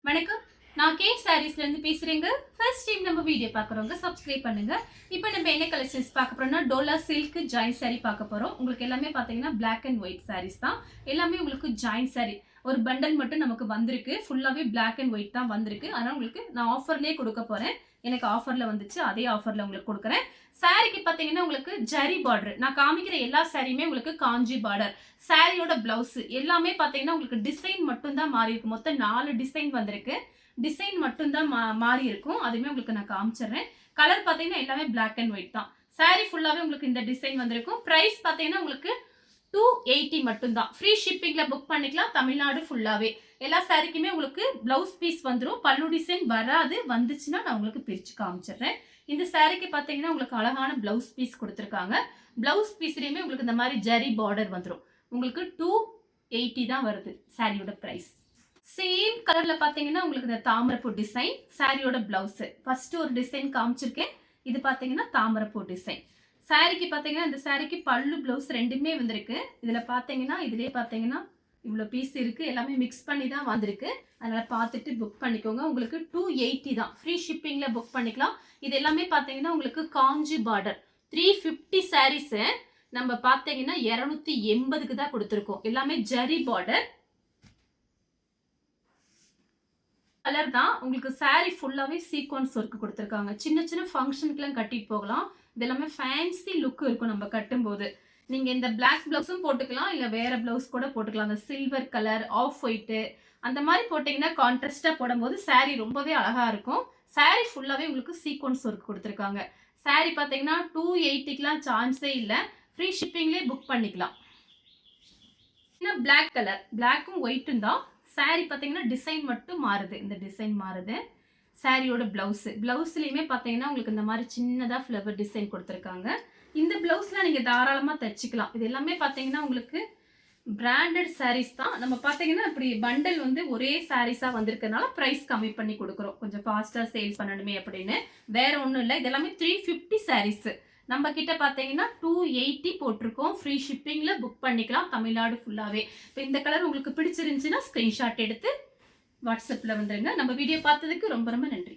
வணக்கம். நான் கே சாரீஸ்லேருந்து பேசுகிறேங்க. ஃபர்ஸ்ட் டைம் நம்ம வீடியோ பார்க்குறவங்க சப்ஸ்கிரைப் பண்ணுங்க. இப்போ நம்ம என்ன கலெக்ஷன்ஸ் பார்க்க போறோம்னா டோலா சில்க் ஜாயின் சாரீ பார்க்க போகிறோம். உங்களுக்கு எல்லாமே பார்த்தீங்கன்னா பிளாக் அண்ட் ஒயிட் சாரீஸ் தான். எல்லாமே உங்களுக்கு ஜாயின் சாரீ. ஒரு பண்டல் மட்டும் நமக்கு வந்திருக்கு. ஃபுல்லாகவே பிளாக் அண்ட் ஒயிட் தான் வந்திருக்கு. அதனால் உங்களுக்கு நான் ஆஃபர்லேயே கொடுக்க போகிறேன். எனக்கு ஆஃபரில் வந்துச்சு, அதே ஆஃபரில் உங்களுக்கு கொடுக்குறேன். சாரீக்கு பார்த்தீங்கன்னா உங்களுக்கு ஜரி பார்டர். நான் காமிக்கிற எல்லா சாரியுமே உங்களுக்கு காஞ்சி பார்டர். சாரியோட பிளவுஸ் எல்லாமே பார்த்தீங்கன்னா உங்களுக்கு டிசைன் மட்டும்தான் மாறி இருக்கு. மொத்தம் 4 டிசைன் வந்திருக்கு. டிசைன் மட்டும்தான் மாறி இருக்கும். அதுவுமே உங்களுக்கு நான் காமிச்சிடுறேன். கலர் பார்த்தீங்கன்னா எல்லாமே பிளாக் அண்ட் ஒயிட் தான். சாரி ஃபுல்லாகவே உங்களுக்கு இந்த டிசைன் வந்திருக்கும். ப்ரைஸ் பார்த்தீங்கன்னா உங்களுக்கு 280 மட்டும்தான். ஃப்ரீ ஷிப்பிங்கில் புக் பண்ணிக்கலாம் தமிழ்நாடு ஃபுல்லாகவே. எல்லா சாரிக்குமே உங்களுக்கு பிளவுஸ் பீஸ் வந்துடும். பல்லு டிசைன் வராது. வந்துச்சுன்னா நான் உங்களுக்கு பிரித்து காமிச்சிடுறேன். இந்த சாரிக்கு பார்த்தீங்கன்னா உங்களுக்கு அழகான பிளவுஸ் பீஸ் கொடுத்துருக்காங்க. பிளவுஸ் பீஸ்லேயுமே உங்களுக்கு இந்த மாதிரி ஜரி பார்டர் வந்துடும். உங்களுக்கு 280 தான் வருது சாரியோட ப்ரைஸ். சேம் கலரில் பார்த்தீங்கன்னா உங்களுக்கு இந்த தாமரைப்பூ டிசைன் சாரியோட பிளவுஸு. ஃபர்ஸ்ட் ஒரு டிசைன் காமிச்சிருக்கேன். இது பார்த்தீங்கன்னா தாமரைப்பூ டிசைன். சாரிக்கு பார்த்தீங்கன்னா இந்த சாரிக்கு பல்லு பிளவுஸ் ரெண்டுமே வந்திருக்கு. இதில் பார்த்தீங்கன்னா இதுலேயே பார்த்தீங்கன்னா இவ்வளோ பீஸ் இருக்குது. எல்லாமே மிக்ஸ் பண்ணி தான் வந்திருக்கு. அதனால் பார்த்துட்டு புக் பண்ணிக்கோங்க. உங்களுக்கு 280 தான். ஃப்ரீ ஷிப்பிங்கில் புக் பண்ணிக்கலாம். இது எல்லாமே பார்த்தீங்கன்னா உங்களுக்கு காஞ்சி பார்டர் 350 சாரீஸு நம்ம பார்த்தீங்கன்னா 280க்கு தான் கொடுத்துருக்கோம். எல்லாமே ஜரி பார்டர் கலர் தான். உங்களுக்கு சாரி ஃபுல்லாகவே சீக்வன்ஸ் ஒர்க் கொடுத்துருக்காங்க. சின்ன சின்ன ஃபங்க்ஷனுக்குலாம் கட்டிட்டு போகலாம். இது எல்லாமே ஃபேன்சி லுக் இருக்கும் நம்ம கட்டும்போது. நீங்கள் இந்த பிளாக் ப்ளவுஸும் போட்டுக்கலாம், இல்லை வேறு ப்ளவுஸ் கூட போட்டுக்கலாம். அந்த சில்வர் கலர், ஆஃப் ஒயிட்டு அந்த மாதிரி போட்டிங்கன்னா கான்ட்ராஸ்ட்டாக போடும்போது சாரி ரொம்பவே அழகாக இருக்கும். சாரி ஃபுல்லாகவே உங்களுக்கு சீக்வன்ஸ் ஒர்க் கொடுத்துருக்காங்க. சாரி பார்த்தீங்கன்னா 280க்குலாம் சான்ஸே இல்லை. ஃப்ரீ ஷிப்பிங்லேயே புக் பண்ணிக்கலாம். ஏன்னா பிளாக் கலர், பிளாக்கும் ஒயிட்டும் தான். சாரி பார்த்தீங்கன்னா டிசைன் மட்டும் மாறுது. இந்த டிசைன் மாறுது. சாரியோட பிளவுஸு பிளவுஸ்லேயுமே பார்த்தீங்கன்னா உங்களுக்கு இந்த மாதிரி சின்னதாக ஃப்ளவர் டிசைன் கொடுத்துருக்காங்க. இந்த பிளவுஸ்லாம் நீங்கள் தாராளமாக தைச்சிக்கலாம். இது எல்லாமே பார்த்தீங்கன்னா உங்களுக்கு பிராண்டட் சாரீஸ் தான். நம்ம பார்த்தீங்கன்னா இப்படி பண்டல் வந்து ஒரே சாரீஸாக வந்திருக்கனால ப்ரைஸ் கம்மி பண்ணி கொடுக்குறோம். கொஞ்சம் ஃபாஸ்ட்டாக சேல்ஸ் பண்ணணுமே அப்படின்னு. வேறு ஒன்றும் இல்லை. இது எல்லாமே 350 சாரீஸு. நம்ம கிட்ட பார்த்தீங்கன்னா 280 போட்டிருக்கோம். ஃப்ரீ ஷிப்பிங்கில் புக் பண்ணிக்கலாம் தமிழ்நாடு ஃபுல்லாகவே. இப்போ இந்த கலர் உங்களுக்கு பிடிச்சிருந்துச்சுன்னா ஸ்க்ரீன்ஷாட் எடுத்து வாட்ஸ்அப்பில் வந்துடுங்க. நம்ம வீடியோ பார்த்ததுக்கு ரொம்ப ரொம்ப நன்றி.